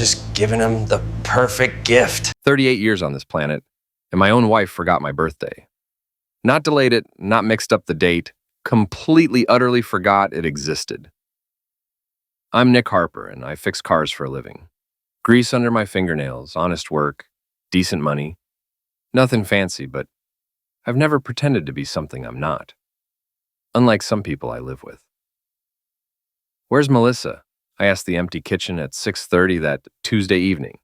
just giving him the perfect gift. 38 years on this planet, and my own wife forgot my birthday. Not delayed it, not mixed up the date, completely, utterly forgot it existed. I'm Nick Harper, and I fix cars for a living. Grease under my fingernails, honest work, decent money. Nothing fancy, but I've never pretended to be something I'm not. Unlike some people I live with. "Where's Melissa?" I asked the empty kitchen at 6:30 that Tuesday evening.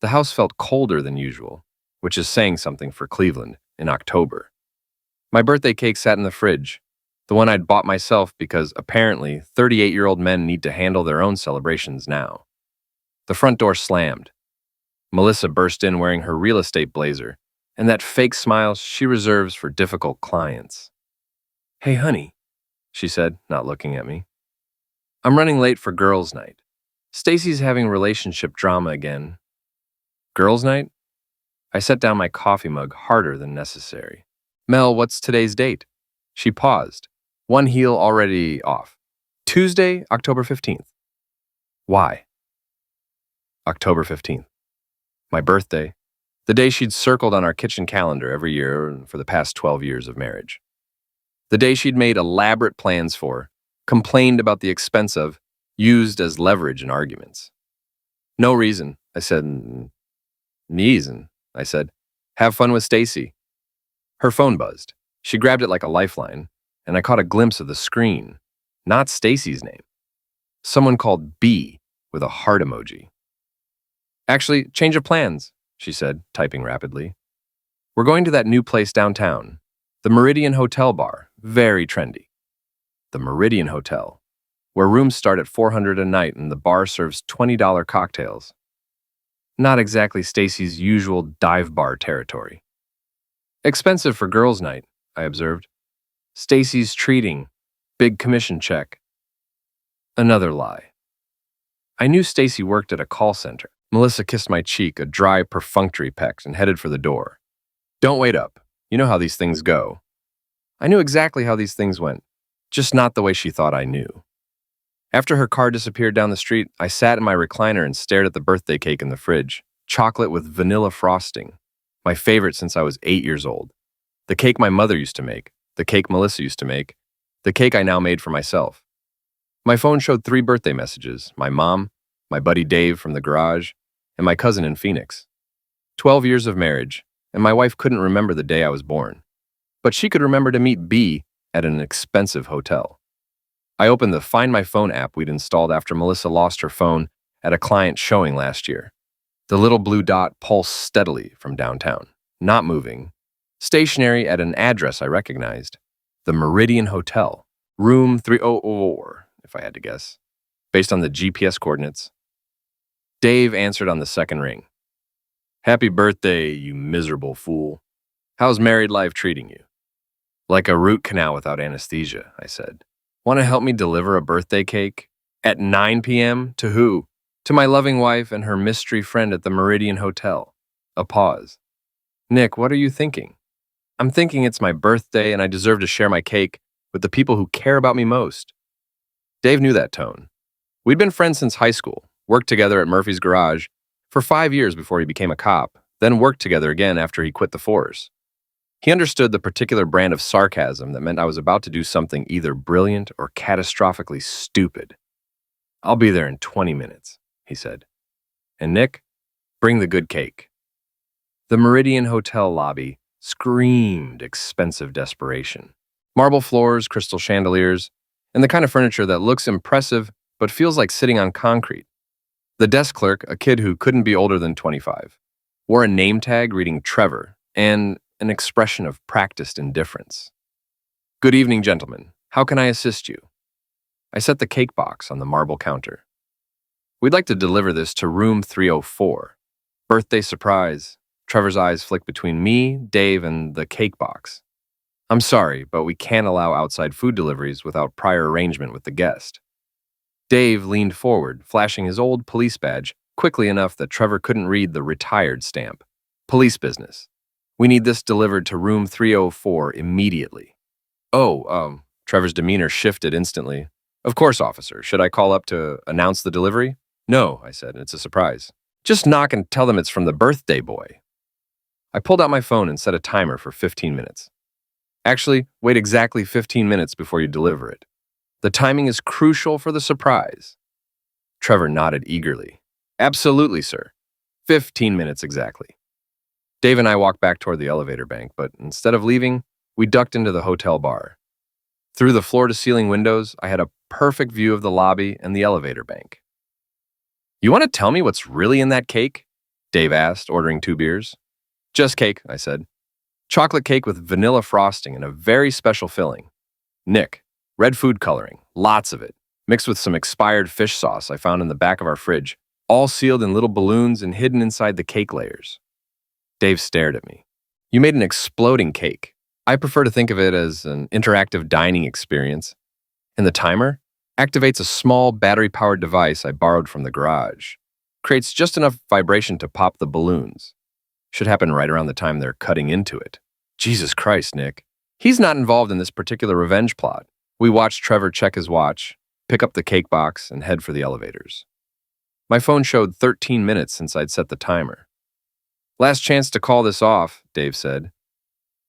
The house felt colder than usual, which is saying something for Cleveland in October. My birthday cake sat in the fridge, the one I'd bought myself because apparently 38-year-old men need to handle their own celebrations now. The front door slammed. Melissa burst in wearing her real estate blazer and that fake smile she reserves for difficult clients. "Hey, honey," she said, not looking at me. "I'm running late for girls' night. Stacy's having relationship drama again." "Girls' night?" I set down my coffee mug harder than necessary. "Mel, what's today's date?" She paused, one heel already off. "Tuesday, October 15th. "Why?" October 15th. My birthday. The day she'd circled on our kitchen calendar every year for the past 12 years of marriage. The day she'd made elaborate plans for, complained about the expense of, used as leverage in arguments. "No reason," I said. "Reason," I said. "Have fun with Stacy." Her phone buzzed. She grabbed it like a lifeline, and I caught a glimpse of the screen. Not Stacy's name. Someone called B with a heart emoji. "Actually, change of plans," she said, typing rapidly. "We're going to that new place downtown, the Meridian Hotel Bar, very trendy." The Meridian Hotel, where rooms start at $400 a night and the bar serves $20 cocktails. Not exactly Stacy's usual dive bar territory. "Expensive for girls' night," I observed. "Stacy's treating. Big commission check." Another lie. I knew Stacy worked at a call center. Melissa kissed my cheek, a dry, perfunctory peck, and headed for the door. "Don't wait up. You know how these things go." I knew exactly how these things went, just not the way she thought I knew. After her car disappeared down the street, I sat in my recliner and stared at the birthday cake in the fridge, chocolate with vanilla frosting, my favorite since I was 8 years old. The cake my mother used to make, the cake Melissa used to make, the cake I now made for myself. My phone showed 3 birthday messages: my mom, my buddy Dave from the garage, and my cousin in Phoenix. 12 years of marriage, and my wife couldn't remember the day I was born. But she could remember to meet B at an expensive hotel. I opened the Find My Phone app we'd installed after Melissa lost her phone at a client showing last year. The little blue dot pulsed steadily from downtown, not moving, stationary at an address I recognized. The Meridian Hotel, room 304, if I had to guess, based on the GPS coordinates. Dave answered on the second ring. "Happy birthday, you miserable fool. How's married life treating you?" "Like a root canal without anesthesia," I said. "Want to help me deliver a birthday cake? At 9 p.m. To who?" "To my loving wife and her mystery friend at the Meridian Hotel." A pause. "Nick, what are you thinking?" "I'm thinking it's my birthday and I deserve to share my cake with the people who care about me most." Dave knew that tone. We'd been friends since high school, worked together at Murphy's Garage for 5 years before he became a cop, then worked together again after he quit the force. He understood the particular brand of sarcasm that meant I was about to do something either brilliant or catastrophically stupid. "I'll be there in 20 minutes, he said. "And Nick, bring the good cake." The Meridian Hotel lobby screamed expensive desperation. Marble floors, crystal chandeliers, and the kind of furniture that looks impressive but feels like sitting on concrete. The desk clerk, a kid who couldn't be older than 25, wore a name tag reading Trevor and an expression of practiced indifference. "Good evening, gentlemen. How can I assist you?" I set the cake box on the marble counter. "We'd like to deliver this to room 304. Birthday surprise." Trevor's eyes flicked between me, Dave, and the cake box. "I'm sorry, but we can't allow outside food deliveries without prior arrangement with the guest." Dave leaned forward, flashing his old police badge quickly enough that Trevor couldn't read the retired stamp. "Police business. We need this delivered to room 304 immediately." Trevor's demeanor shifted instantly. "Of course, officer. Should I call up to announce the delivery?" No, I said, it's a surprise. Just knock and tell them it's from the birthday boy. I pulled out my phone and set a timer for 15 minutes. Actually, wait exactly 15 minutes before you deliver it. The timing is crucial for the surprise. Trevor nodded eagerly. Absolutely, sir. 15 minutes exactly. Dave and I walked back toward the elevator bank, but instead of leaving, we ducked into the hotel bar. Through the floor-to-ceiling windows, I had a perfect view of the lobby and the elevator bank. You want to tell me what's really in that cake? Dave asked, ordering 2 beers. Just cake, I said. Chocolate cake with vanilla frosting and a very special filling. Nick, red food coloring, lots of it, mixed with some expired fish sauce I found in the back of our fridge, all sealed in little balloons and hidden inside the cake layers. Dave stared at me. You made an exploding cake. I prefer to think of it as an interactive dining experience. And the timer activates a small battery-powered device I borrowed from the garage. Creates just enough vibration to pop the balloons. Should happen right around the time they're cutting into it. Jesus Christ, Nick. He's not involved in this particular revenge plot. We watched Trevor check his watch, pick up the cake box, and head for the elevators. My phone showed 13 minutes since I'd set the timer. Last chance to call this off, Dave said.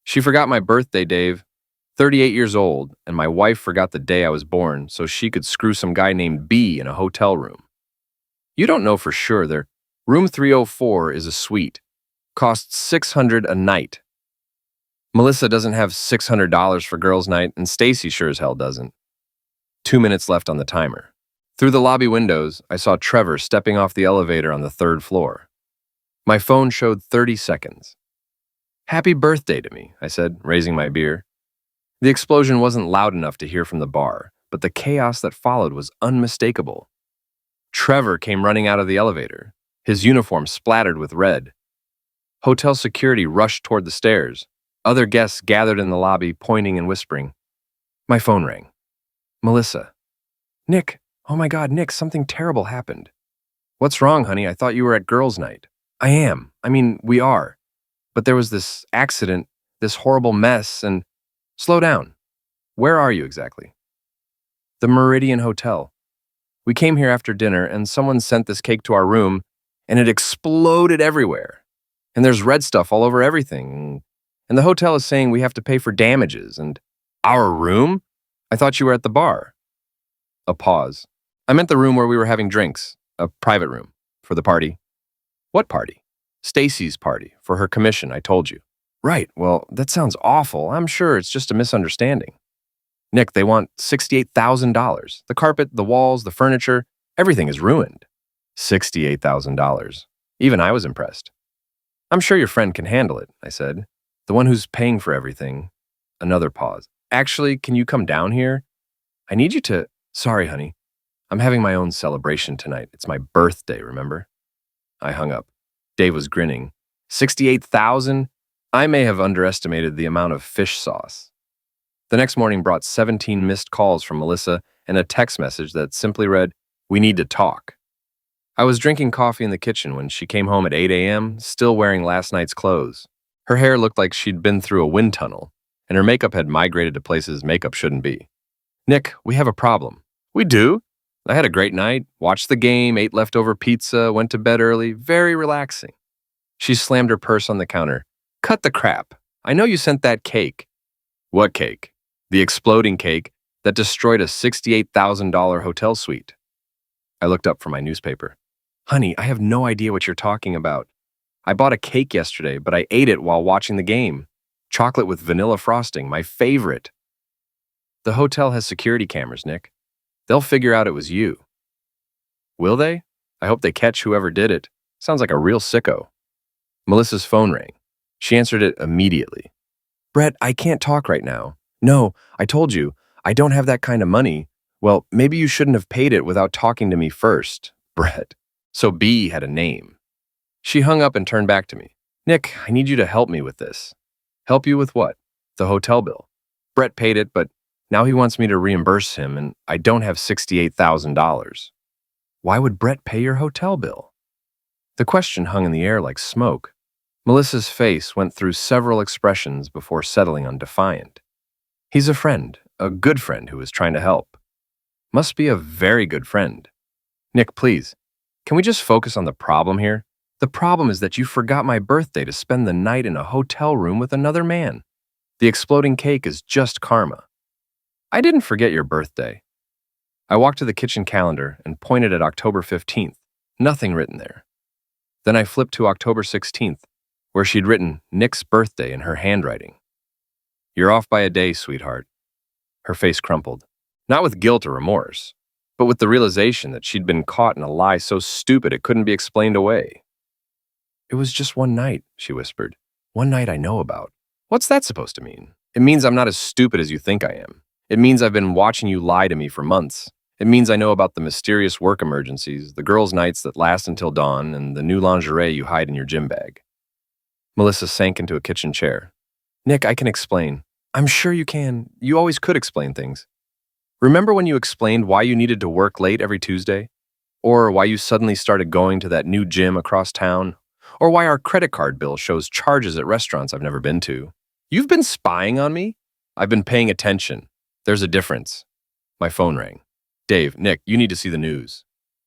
She forgot my birthday, Dave. 38 years old, and my wife forgot the day I was born so she could screw some guy named B in a hotel room. You don't know for sure. Their room 304 is a suite. Costs $600 a night. Melissa doesn't have $600 for girls' night, and Stacy sure as hell doesn't. 2 minutes left on the timer. Through the lobby windows, I saw Trevor stepping off the elevator on the 3rd floor. My phone showed 30 seconds. Happy birthday to me, I said, raising my beer. The explosion wasn't loud enough to hear from the bar, but the chaos that followed was unmistakable. Trevor came running out of the elevator, his uniform splattered with red. Hotel security rushed toward the stairs. Other guests gathered in the lobby, pointing and whispering. My phone rang. Melissa. Nick. Oh my God, Nick, something terrible happened. What's wrong, honey? I thought you were at girls' night. I am. We are. But there was this accident, this horrible mess, and... Slow down. Where are you exactly? The Meridian Hotel. We came here after dinner, and someone sent this cake to our room, and it exploded everywhere. And there's red stuff all over everything. And the hotel is saying we have to pay for damages. And our room? I thought you were at the bar. A pause. I meant the room where we were having drinks. A private room. For the party. What party? Stacy's party. For her commission, I told you. Right. Well, that sounds awful. I'm sure it's just a misunderstanding. Nick, they want $68,000. The carpet, the walls, the furniture, everything is ruined. $68,000. Even I was impressed. I'm sure your friend can handle it, I said. The one who's paying for everything. Another pause. Actually, can you come down here? I need you to... Sorry, honey. I'm having my own celebration tonight. It's my birthday, remember? I hung up. Dave was grinning. 68,000? I may have underestimated the amount of fish sauce. The next morning brought 17 missed calls from Melissa and a text message that simply read, "We need to talk." I was drinking coffee in the kitchen when she came home at 8 a.m., still wearing last night's clothes. Her hair looked like she'd been through a wind tunnel, and her makeup had migrated to places makeup shouldn't be. Nick, we have a problem. We do? I had a great night, watched the game, ate leftover pizza, went to bed early, very relaxing. She slammed her purse on the counter. Cut the crap. I know you sent that cake. What cake? The exploding cake that destroyed a $68,000 hotel suite. I looked up from my newspaper. Honey, I have no idea what you're talking about. I bought a cake yesterday, but I ate it while watching the game. Chocolate with vanilla frosting, my favorite. The hotel has security cameras, Nick. They'll figure out it was you. Will they? I hope they catch whoever did it. Sounds like a real sicko. Melissa's phone rang. She answered it immediately. Brett, I can't talk right now. No, I told you, I don't have that kind of money. Well, maybe you shouldn't have paid it without talking to me first. Brett. So B had a name. She hung up and turned back to me. Nick, I need you to help me with this. Help you with what? The hotel bill. Brett paid it, but now he wants me to reimburse him, and I don't have $68,000. Why would Brett pay your hotel bill? The question hung in the air like smoke. Melissa's face went through several expressions before settling on defiant. He's a friend, a good friend who is trying to help. Must be a very good friend. Nick, please, Can we just focus on the problem here? The problem is that you forgot my birthday to spend the night in a hotel room with another man. The exploding cake is just karma. I didn't forget your birthday. I walked to the kitchen calendar and pointed at October 15th. Nothing written there. Then I flipped to October 16th, where she'd written Nick's birthday in her handwriting. You're off by a day, sweetheart. Her face crumpled, not with guilt or remorse, but with the realization that she'd been caught in a lie so stupid it couldn't be explained away. It was just one night, she whispered. One night I know about. What's that supposed to mean? It means I'm not as stupid as you think I am. It means I've been watching you lie to me for months. It means I know about the mysterious work emergencies, the girls' nights that last until dawn, and the new lingerie you hide in your gym bag. Melissa sank into a kitchen chair. Nick, I can explain. I'm sure you can. You always could explain things. Remember when you explained why you needed to work late every Tuesday? Or why you suddenly started going to that new gym across town? Or why our credit card bill shows charges at restaurants I've never been to? You've been spying on me? I've been paying attention. There's a difference. My phone rang. Dave, Nick, you need to see the news.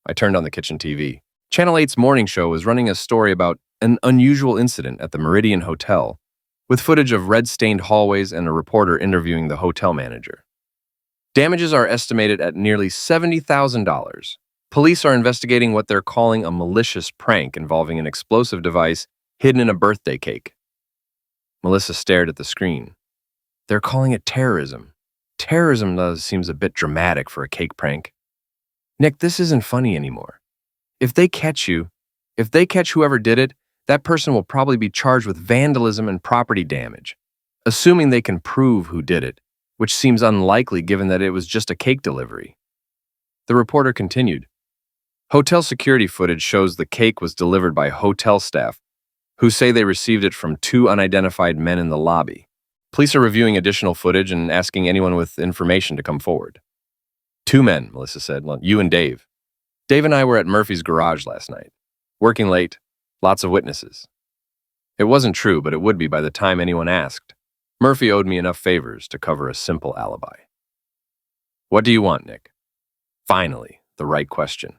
I turned on the kitchen TV. Channel 8's morning show was running a story about an unusual incident at the Meridian Hotel, with footage of red-stained hallways and a reporter interviewing the hotel manager. Damages are estimated at nearly $70,000. Police are investigating what they're calling a malicious prank involving an explosive device hidden in a birthday cake. Melissa stared at the screen. They're calling it terrorism. Terrorism seems a bit dramatic for a cake prank. Nick, this isn't funny anymore. If they catch whoever did it, that person will probably be charged with vandalism and property damage, assuming they can prove who did it, which seems unlikely given that it was just a cake delivery. The reporter continued. Hotel security footage shows the cake was delivered by hotel staff, who say they received it from two unidentified men in the lobby. Police are reviewing additional footage and asking anyone with information to come forward. Two men, Melissa said, you and Dave. Dave and I were at Murphy's garage last night. Working late, lots of witnesses. It wasn't true, but it would be by the time anyone asked. Murphy owed me enough favors to cover a simple alibi. What do you want, Nick? Finally, the right question.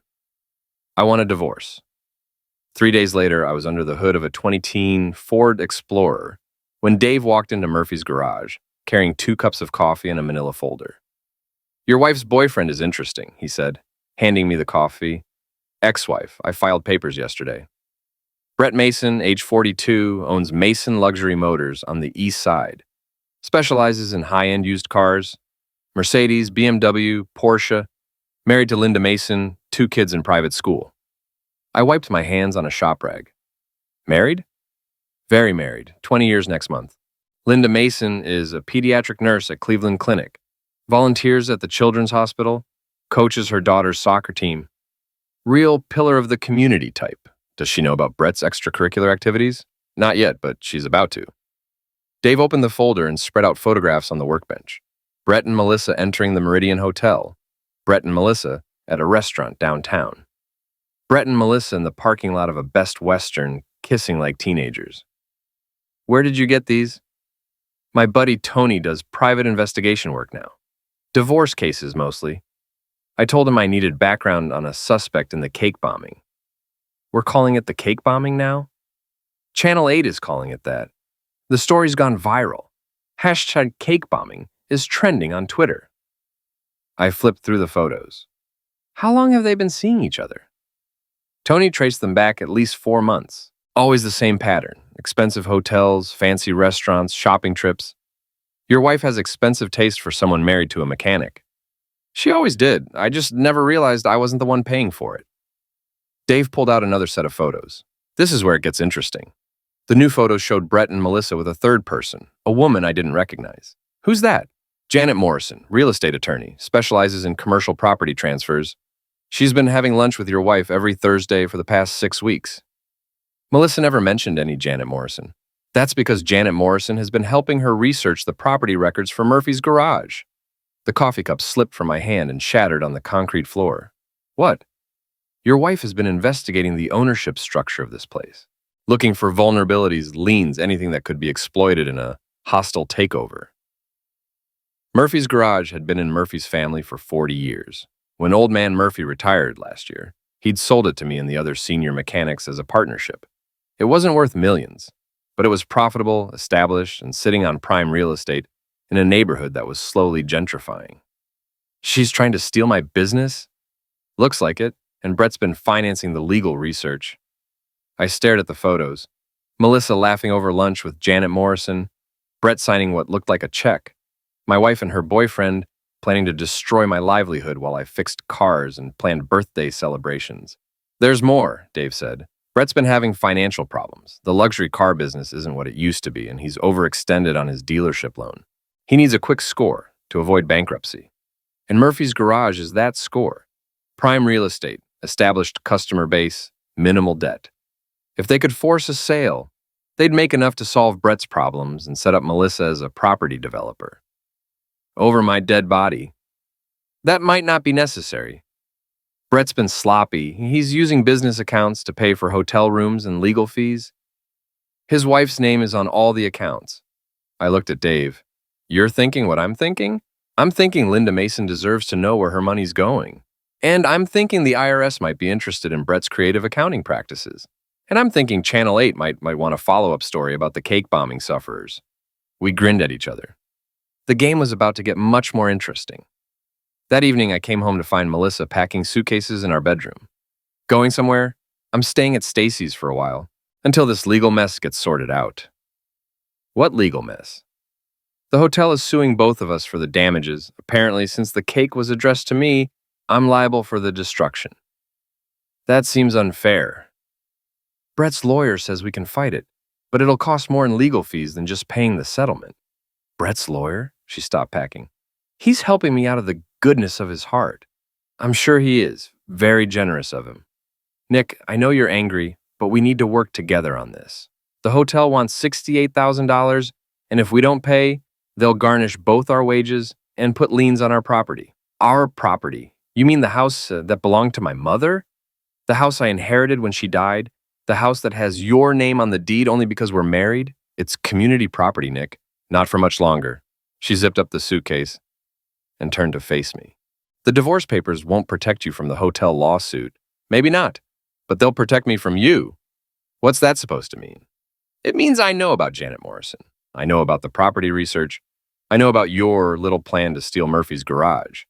I want a divorce. 3 days later, I was under the hood of a 2010 Ford Explorer when Dave walked into Murphy's garage, carrying 2 cups of coffee and a manila folder. Your wife's boyfriend is interesting, he said, handing me the coffee. Ex-wife, I filed papers yesterday. Brett Mason, age 42, owns Mason Luxury Motors on the east side. Specializes in high-end used cars, Mercedes, BMW, Porsche, married to Linda Mason, 2 kids in private school. I wiped my hands on a shop rag. Married? Very married, 20 years next month. Linda Mason is a pediatric nurse at Cleveland Clinic, volunteers at the Children's Hospital, coaches her daughter's soccer team. Real pillar of the community type. Does she know about Brett's extracurricular activities? Not yet, but she's about to. Dave opened the folder and spread out photographs on the workbench. Brett and Melissa entering the Meridian Hotel. Brett and Melissa at a restaurant downtown. Brett and Melissa in the parking lot of a Best Western, kissing like teenagers. Where did you get these? My buddy Tony does private investigation work now. Divorce cases, mostly. I told him I needed background on a suspect in the cake bombing. We're calling it the cake bombing now? Channel 8 is calling it that. The story's gone viral. Hashtag cake bombing is trending on Twitter. I flipped through the photos. How long have they been seeing each other? Tony traced them back at least 4 months. Always the same pattern. Expensive hotels, fancy restaurants, shopping trips. Your wife has expensive taste for someone married to a mechanic. She always did. I just never realized I wasn't the one paying for it. Dave pulled out another set of photos. This is where it gets interesting. The new photos showed Brett and Melissa with a third person, a woman I didn't recognize. Who's that? Janet Morrison, real estate attorney, specializes in commercial property transfers. She's been having lunch with your wife every Thursday for the past 6 weeks. Melissa never mentioned any Janet Morrison. That's because Janet Morrison has been helping her research the property records for Murphy's garage. The coffee cup slipped from my hand and shattered on the concrete floor. What? Your wife has been investigating the ownership structure of this place, looking for vulnerabilities, liens, anything that could be exploited in a hostile takeover. Murphy's garage had been in Murphy's family for 40 years. When old man Murphy retired last year, He'd sold it to me and the other senior mechanics as a partnership. It wasn't worth millions, but it was profitable, established, and sitting on prime real estate in a neighborhood that was slowly gentrifying. She's trying to steal my business? Looks like it, and Brett's been financing the legal research. I stared at the photos. Melissa laughing over lunch with Janet Morrison, Brett signing what looked like a check, my wife and her boyfriend planning to destroy my livelihood while I fixed cars and planned birthday celebrations. There's more, Dave said. Brett's been having financial problems. The luxury car business isn't what it used to be, and he's overextended on his dealership loan. He needs a quick score to avoid bankruptcy. And Murphy's Garage is that score. Prime real estate, established customer base, minimal debt. If they could force a sale, they'd make enough to solve Brett's problems and set up Melissa as a property developer. Over my dead body. That might not be necessary. Brett's been sloppy. He's using business accounts to pay for hotel rooms and legal fees. His wife's name is on all the accounts. I looked at Dave. You're thinking what I'm thinking? I'm thinking Linda Mason deserves to know where her money's going. And I'm thinking the IRS might be interested in Brett's creative accounting practices. And I'm thinking Channel 8 might want a follow-up story about the cake bombing sufferers. We grinned at each other. The game was about to get much more interesting. That evening, I came home to find Melissa packing suitcases in our bedroom. Going somewhere? I'm staying at Stacy's for a while, until this legal mess gets sorted out. What legal mess? The hotel is suing both of us for the damages. Apparently, since the cake was addressed to me, I'm liable for the destruction. That seems unfair. Brett's lawyer says we can fight it, but it'll cost more in legal fees than just paying the settlement. Brett's lawyer? She stopped packing. He's helping me out of the goodness of his heart. I'm sure he is. Very generous of him. Nick, I know you're angry, but we need to work together on this. The hotel wants $68,000, and if we don't pay, they'll garnish both our wages and put liens on our property. Our property? You mean the house that belonged to my mother? The house I inherited when she died? The house that has your name on the deed only because we're married? It's community property, Nick. Not for much longer. She zipped up the suitcase and turned to face me. The divorce papers won't protect you from the hotel lawsuit. Maybe not, but they'll protect me from you. What's that supposed to mean? It means I know about Janet Morrison. I know about the property research. I know about your little plan to steal Murphy's Garage.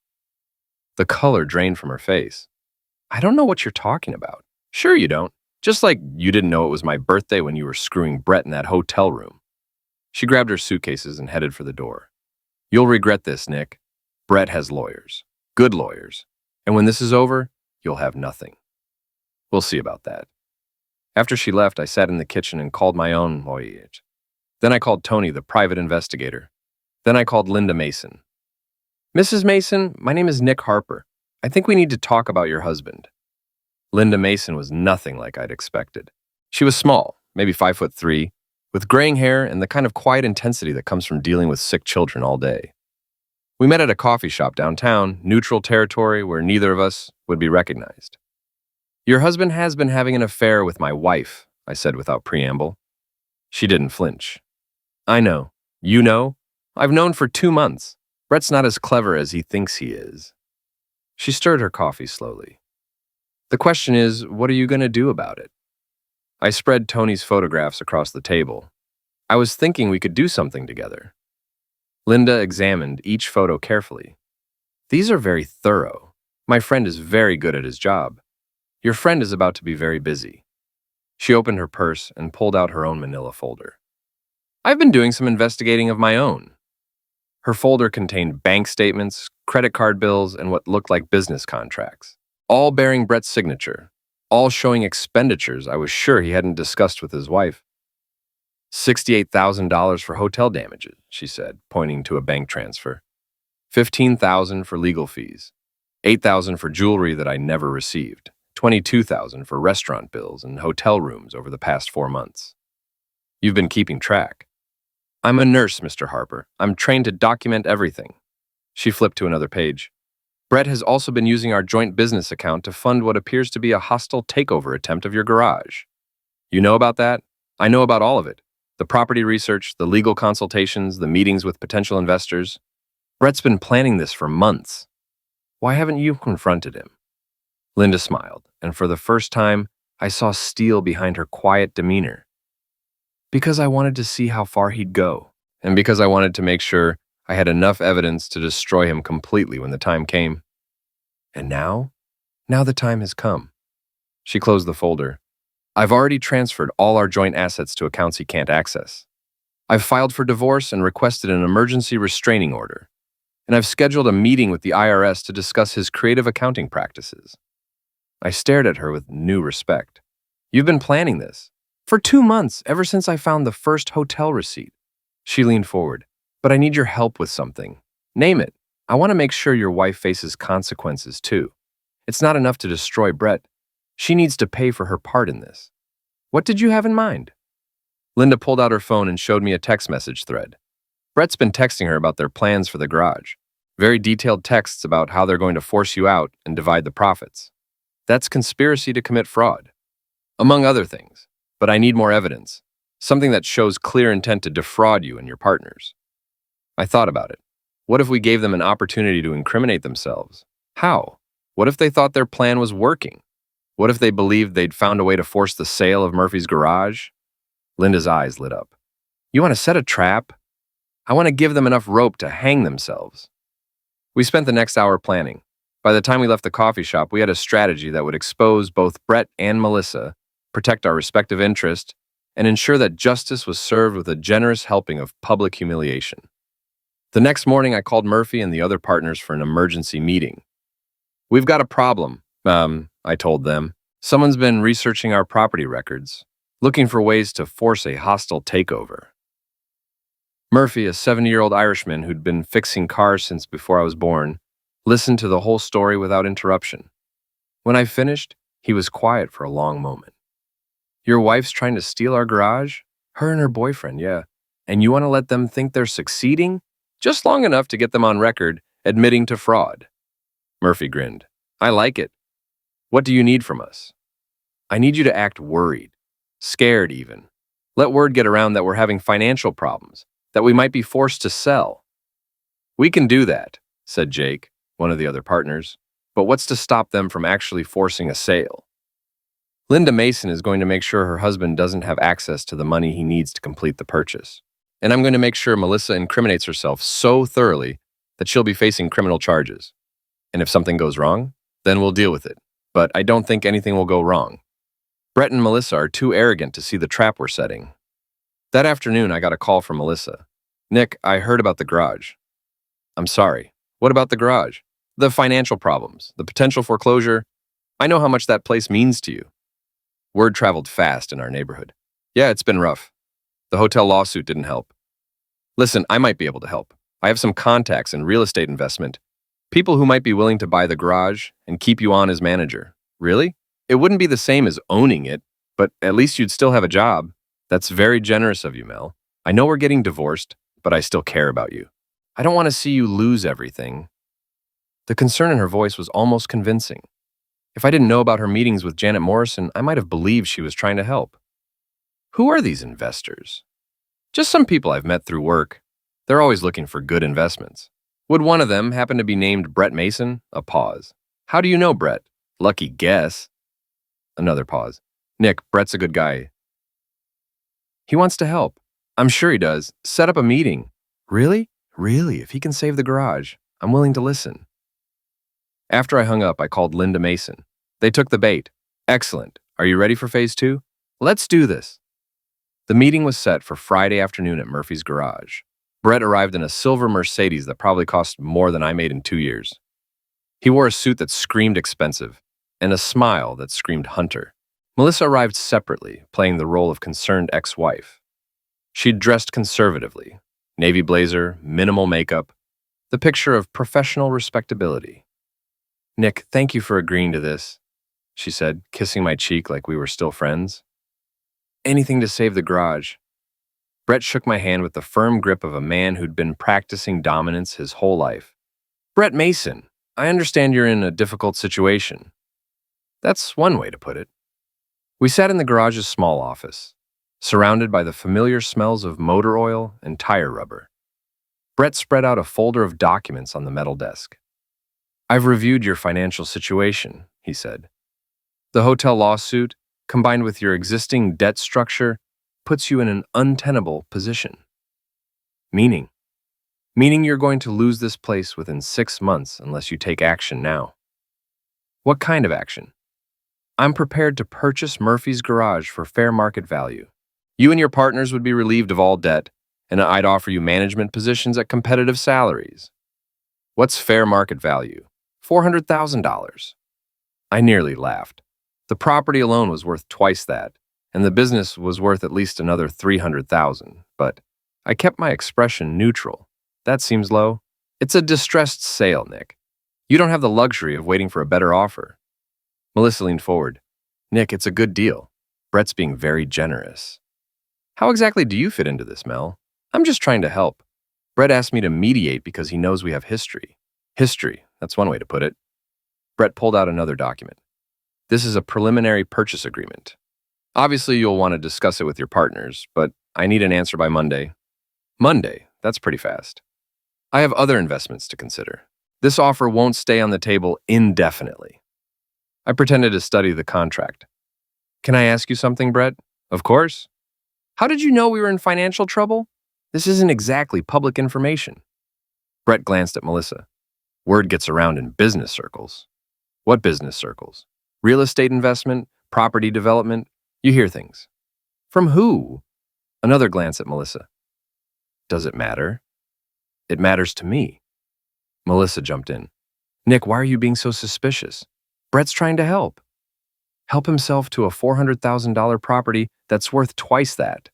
The color drained from her face. I don't know what you're talking about. Sure you don't. Just like you didn't know it was my birthday when you were screwing Brett in that hotel room. She grabbed her suitcases and headed for the door. You'll regret this, Nick. Brett has lawyers. Good lawyers. And when this is over, you'll have nothing. We'll see about that. After she left, I sat in the kitchen and called my own lawyer. Then I called Tony, the private investigator. Then I called Linda Mason. Mrs. Mason, my name is Nick Harper. I think we need to talk about your husband. Linda Mason was nothing like I'd expected. She was small, maybe 5'3", with graying hair and the kind of quiet intensity that comes from dealing with sick children all day. We met at a coffee shop downtown, neutral territory where neither of us would be recognized. Your husband has been having an affair with my wife, I said without preamble. She didn't flinch. I know. You know? I've known for 2 months. Brett's not as clever as he thinks he is. She stirred her coffee slowly. The question is, what are you going to do about it? I spread Tony's photographs across the table. I was thinking we could do something together. Linda examined each photo carefully. These are very thorough. My friend is very good at his job. Your friend is about to be very busy. She opened her purse and pulled out her own manila folder. I've been doing some investigating of my own. Her folder contained bank statements, credit card bills, and what looked like business contracts, all bearing Brett's signature, all showing expenditures I was sure he hadn't discussed with his wife. $68,000 for hotel damages, she said, pointing to a bank transfer. $15,000 for legal fees. $8,000 for jewelry that I never received. $22,000 for restaurant bills and hotel rooms over the past 4 months. You've been keeping track. I'm a nurse, Mr. Harper. I'm trained to document everything. She flipped to another page. Brett has also been using our joint business account to fund what appears to be a hostile takeover attempt of your garage. You know about that? I know about all of it. The property research, the legal consultations, the meetings with potential investors. Brett's been planning this for months. Why haven't you confronted him? Linda smiled, and for the first time, I saw steel behind her quiet demeanor. Because I wanted to see how far he'd go, and because I wanted to make sure I had enough evidence to destroy him completely when the time came. And now the time has come. She closed the folder. I've already transferred all our joint assets to accounts he can't access. I've filed for divorce and requested an emergency restraining order. And I've scheduled a meeting with the IRS to discuss his creative accounting practices. I stared at her with new respect. You've been planning this for 2 months, ever since I found the first hotel receipt. She leaned forward. But I need your help with something. Name it. I want to make sure your wife faces consequences too. It's not enough to destroy Brett. She needs to pay for her part in this. What did you have in mind? Linda pulled out her phone and showed me a text message thread. Brett's been texting her about their plans for the garage. Very detailed texts about how they're going to force you out and divide the profits. That's conspiracy to commit fraud, among other things. But I need more evidence, something that shows clear intent to defraud you and your partners. I thought about it. What if we gave them an opportunity to incriminate themselves? How? What if they thought their plan was working? What if they believed they'd found a way to force the sale of Murphy's garage? Linda's eyes lit up. You want to set a trap? I want to give them enough rope to hang themselves. We spent the next hour planning. By the time we left the coffee shop, we had a strategy that would expose both Brett and Melissa, protect our respective interests, and ensure that justice was served with a generous helping of public humiliation. The next morning, I called Murphy and the other partners for an emergency meeting. We've got a problem, I told them. Someone's been researching our property records, looking for ways to force a hostile takeover. Murphy, a 70-year-old Irishman who'd been fixing cars since before I was born, listened to the whole story without interruption. When I finished, he was quiet for a long moment. Your wife's trying to steal our garage? Her and her boyfriend, yeah. And you want to let them think they're succeeding? Just long enough to get them on record admitting to fraud. Murphy grinned. I like it. What do you need from us? I need you to act worried, scared even. Let word get around that we're having financial problems, that we might be forced to sell. We can do that, said Jake, one of the other partners. But what's to stop them from actually forcing a sale? Linda Mason is going to make sure her husband doesn't have access to the money he needs to complete the purchase. And I'm going to make sure Melissa incriminates herself so thoroughly that she'll be facing criminal charges. And if something goes wrong, then we'll deal with it. But I don't think anything will go wrong. Brett and Melissa are too arrogant to see the trap we're setting. That afternoon, I got a call from Melissa. Nick, I heard about the garage. I'm sorry. What about the garage? The financial problems, the potential foreclosure. I know how much that place means to you. Word traveled fast in our neighborhood. Yeah, it's been rough. The hotel lawsuit didn't help. Listen, I might be able to help. I have some contacts in real estate investment. People who might be willing to buy the garage and keep you on as manager. Really? It wouldn't be the same as owning it, but at least you'd still have a job. That's very generous of you, Mel. I know we're getting divorced, but I still care about you. I don't want to see you lose everything. The concern in her voice was almost convincing. If I didn't know about her meetings with Janet Morrison, I might have believed she was trying to help. Who are these investors? Just some people I've met through work. They're always looking for good investments. Would one of them happen to be named Brett Mason? A pause. How do you know Brett? Lucky guess. Another pause. Nick, Brett's a good guy. He wants to help. I'm sure he does. Set up a meeting. Really? Really, if he can save the garage, I'm willing to listen. After I hung up, I called Linda Mason. They took the bait. Excellent. Are you ready for phase 2? Let's do this. The meeting was set for Friday afternoon at Murphy's garage. Brett arrived in a silver Mercedes that probably cost more than I made in 2 years. He wore a suit that screamed expensive and a smile that screamed hunter. Melissa arrived separately, playing the role of concerned ex-wife. She'd dressed conservatively, navy blazer, minimal makeup, the picture of professional respectability. Nick, thank you for agreeing to this, she said, kissing my cheek like we were still friends. Anything to save the garage. Brett shook my hand with the firm grip of a man who'd been practicing dominance his whole life. Brett Mason, I understand you're in a difficult situation. That's one way to put it. We sat in the garage's small office, surrounded by the familiar smells of motor oil and tire rubber. Brett spread out a folder of documents on the metal desk. I've reviewed your financial situation, he said. The hotel lawsuit, combined with your existing debt structure, puts you in an untenable position. Meaning you're going to lose this place within 6 months unless you take action now. What kind of action? I'm prepared to purchase Murphy's garage for fair market value. You and your partners would be relieved of all debt, and I'd offer you management positions at competitive salaries. What's fair market value? $400,000. I nearly laughed. The property alone was worth twice that, and the business was worth at least another $300,000, but I kept my expression neutral. That seems low. It's a distressed sale, Nick. You don't have the luxury of waiting for a better offer. Melissa leaned forward. Nick, it's a good deal. Brett's being very generous. How exactly do you fit into this, Mel? I'm just trying to help. Brett asked me to mediate because he knows we have history. History, that's one way to put it. Brett pulled out another document. This is a preliminary purchase agreement. Obviously, you'll want to discuss it with your partners, but I need an answer by Monday. Monday? That's pretty fast. I have other investments to consider. This offer won't stay on the table indefinitely. I pretended to study the contract. Can I ask you something, Brett? Of course. How did you know we were in financial trouble? This isn't exactly public information. Brett glanced at Melissa. Word gets around in business circles. What business circles? Real estate investment? Property development? You hear things. From who? Another glance at Melissa. Does it matter? It matters to me. Melissa jumped in. Nick, why are you being so suspicious? Brett's trying to help. Help himself to a $400,000 property that's worth twice that.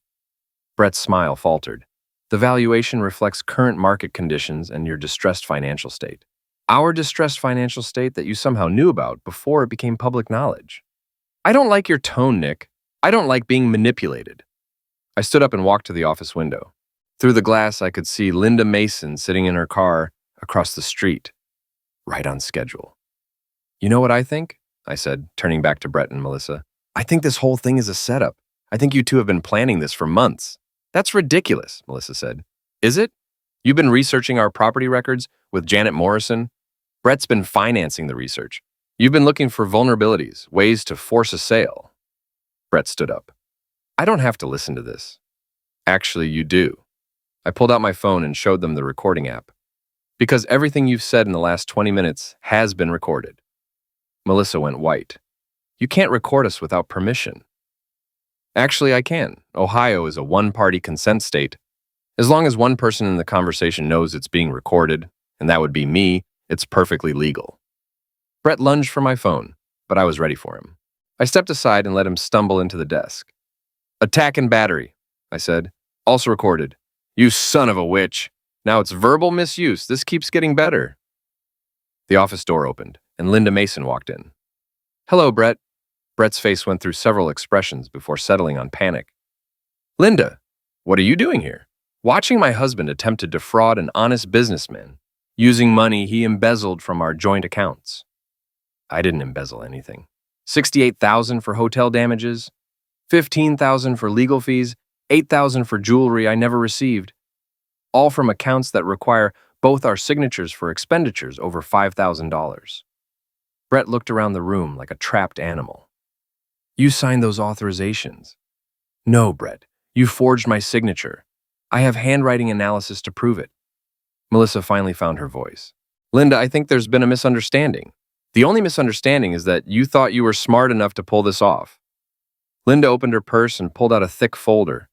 Brett's smile faltered. The valuation reflects current market conditions and your distressed financial state. Our distressed financial state that you somehow knew about before it became public knowledge. I don't like your tone, Nick. I don't like being manipulated. I stood up and walked to the office window. Through the glass, I could see Linda Mason sitting in her car across the street, right on schedule. You know what I think? I said, turning back to Brett and Melissa. I think this whole thing is a setup. I think you two have been planning this for months. That's ridiculous, Melissa said. Is it? You've been researching our property records with Janet Morrison? Brett's been financing the research. You've been looking for vulnerabilities, ways to force a sale. Brett stood up. I don't have to listen to this. Actually, you do. I pulled out my phone and showed them the recording app. Because everything you've said in the last 20 minutes has been recorded. Melissa went white. You can't record us without permission. Actually, I can. Ohio is a one-party consent state. As long as one person in the conversation knows it's being recorded, and that would be me, it's perfectly legal. Brett lunged for my phone, but I was ready for him. I stepped aside and let him stumble into the desk. Attack and battery, I said. Also recorded. You son of a witch. Now it's verbal misuse. This keeps getting better. The office door opened, and Linda Mason walked in. Hello, Brett. Brett's face went through several expressions before settling on panic. Linda, what are you doing here? Watching my husband attempt to defraud an honest businessman, using money he embezzled from our joint accounts. I didn't embezzle anything. $68,000 for hotel damages, $15,000 for legal fees, $8,000 for jewelry I never received, all from accounts that require both our signatures for expenditures over $5,000. Brett looked around the room like a trapped animal. You signed those authorizations. No, Brett, you forged my signature. I have handwriting analysis to prove it. Melissa finally found her voice. Linda, I think there's been a misunderstanding. The only misunderstanding is that you thought you were smart enough to pull this off. Linda opened her purse and pulled out a thick folder.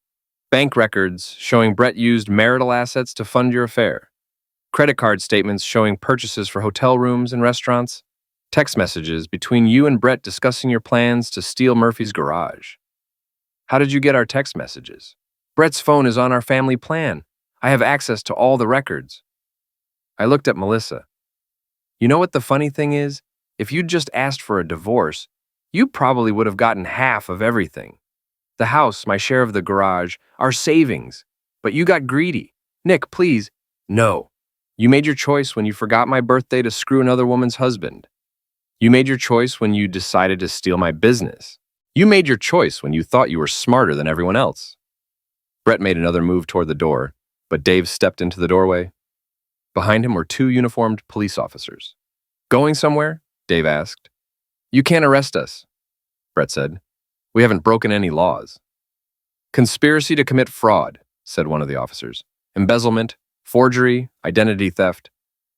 Bank records showing Brett used marital assets to fund your affair. Credit card statements showing purchases for hotel rooms and restaurants. Text messages between you and Brett discussing your plans to steal Murphy's garage. How did you get our text messages? Brett's phone is on our family plan. I have access to all the records. I looked at Melissa. You know what the funny thing is? If you'd just asked for a divorce, you probably would have gotten half of everything. The house, my share of the garage, our savings. But you got greedy. Nick, please. No. You made your choice when you forgot my birthday to screw another woman's husband. You made your choice when you decided to steal my business. You made your choice when you thought you were smarter than everyone else. Brett made another move toward the door, but Dave stepped into the doorway. Behind him were two uniformed police officers. Going somewhere? Dave asked. You can't arrest us, Brett said. We haven't broken any laws. Conspiracy to commit fraud, said one of the officers. Embezzlement, forgery, identity theft.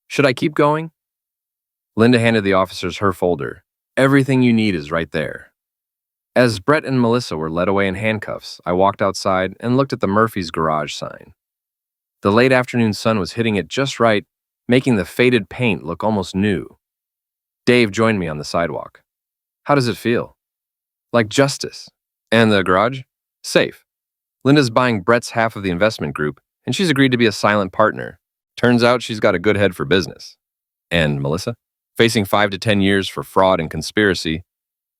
Should I keep going? Linda handed the officers her folder. Everything you need is right there. As Brett and Melissa were led away in handcuffs, I walked outside and looked at the Murphy's garage sign. The late afternoon sun was hitting it just right, making the faded paint look almost new. Dave joined me on the sidewalk. How does it feel? Like justice. And the garage? Safe. Linda's buying Brett's half of the investment group, and she's agreed to be a silent partner. Turns out she's got a good head for business. And Melissa? Facing 5 to 10 years for fraud and conspiracy.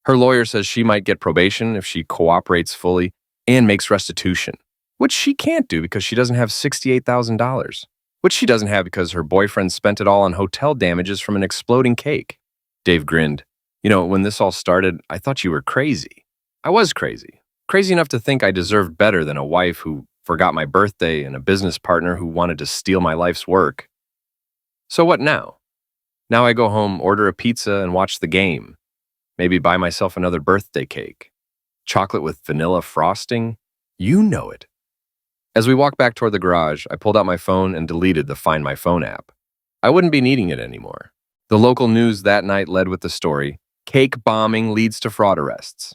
Her lawyer says she might get probation if she cooperates fully and makes restitution, which she can't do because she doesn't have $68,000, which she doesn't have because her boyfriend spent it all on hotel damages from an exploding cake. Dave grinned. You know, when this all started, I thought you were crazy. I was crazy. Crazy enough to think I deserved better than a wife who forgot my birthday and a business partner who wanted to steal my life's work. So what now? Now I go home, order a pizza, and watch the game. Maybe buy myself another birthday cake. Chocolate with vanilla frosting? You know it. As we walked back toward the garage, I pulled out my phone and deleted the Find My Phone app. I wouldn't be needing it anymore. The local news that night led with the story, Cake Bombing Leads to Fraud Arrests.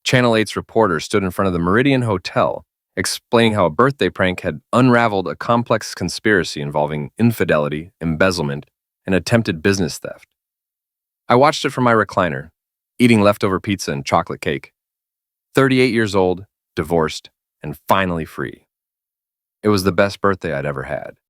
Channel 8's reporter stood in front of the Meridian Hotel, explaining how a birthday prank had unraveled a complex conspiracy involving infidelity, embezzlement, and attempted business theft. I watched it from my recliner, eating leftover pizza and chocolate cake. 38 years old, divorced, and finally free. It was the best birthday I'd ever had.